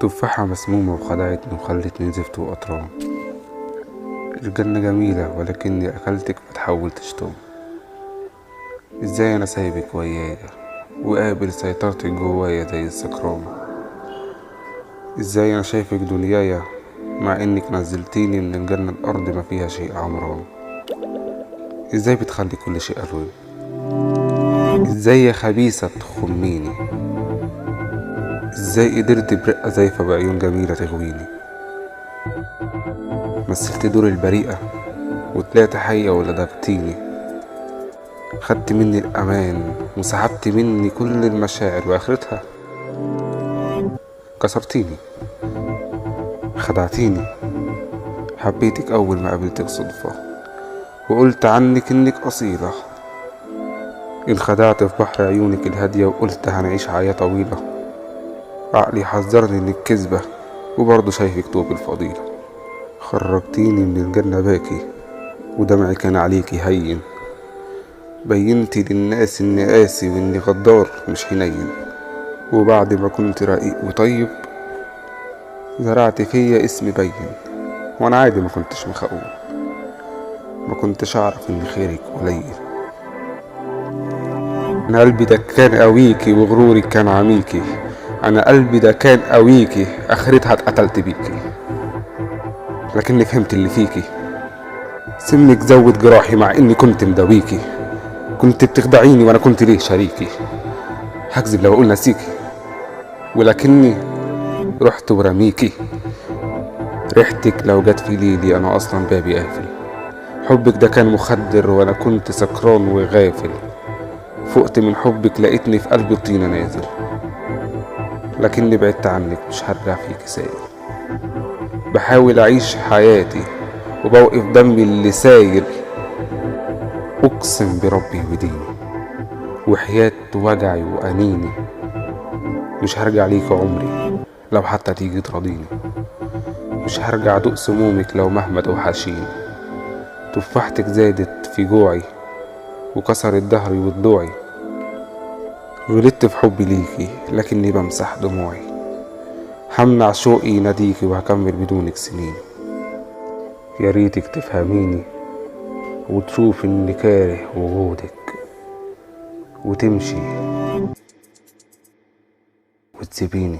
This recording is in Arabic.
تفاحة مسمومة وخدعتني وخلتني زفت وقطران. الجنة جميلة ولكني أكلتك فتحولتش توم. ازاي أنا سايبك ويايا وقابل سيطرتك جوايا زي السكران. ازاي أنا شايفك دنيايا مع إنك نزلتيني من الجنة الأرض ما فيها شيء عمران. ازاي بتخلي كل شيء ألوان. ازاي يا خبيثة تخميني. ازاي قدرت برقة زايفة بعيون جميلة تغويني. مثلت دور البريئة وطلعت حية ولدغتيني. خدت مني الأمان وسحبت مني كل المشاعر وآخرتها كسرتيني خدعتيني. حبيتك أول ما قابلتك صدفة وقلت عنك إنك أصيلة. انخدعت في بحر عيونك الهادية وقلت هنعيش حياة طويلة. عقلي حذرني إنك كذبة وبرضه شايفك طوب الفضيلة. خرجتيني من الجنة باكي ودمعي كان عليكي هين. بينتي للناس إني قاسي وإني غدار مش حنين. وبعد ما كنت رقيق وطيب زرعت فيا اسم بين. وأنا عادي ما كنتش مخقوق. ما كنتش أعرف إن خيرك قليل. أنا قلبي ده كان قويكي وغرورك كان عميكي. أنا قلبي ده كان قويكي آخرتها اتقتلت بيكي. لكني فهمت اللي فيكي. سنك زود جراحي مع إني كنت مداويكي. كنت بتخدعيني وأنا كنت ليه شريكي. هكذب لو أقول نسيكي ولكني رحت ورميكي. ريحتك لو جت في ليلي أنا أصلا بابي قافل. حبك ده كان مخدر وأنا كنت سكران وغافل. فقت من حبك لقيتني في قلب الطينة نازل. لكني بعدت عنك مش هرجع فيكي سائل. بحاول أعيش حياتي وبوقف دمي اللي سايل. أقسم بربي وديني وحياة وجعي وأنيني مش هرجع ليك عمري لو حتى تيجي تراضيني. مش هرجع دوق سمومك لو مهما توحشيني. تفاحتك زادت في جوعي وكسرت ظهري وضلوعي. غلطت في حبي ليكي لكني بمسح دموعي. همنع شوقي يناديكي وهكمل بدونك سنين. يا ريتك تفهميني وتشوف اني كاره وجودك وتمشي وتسيبيني.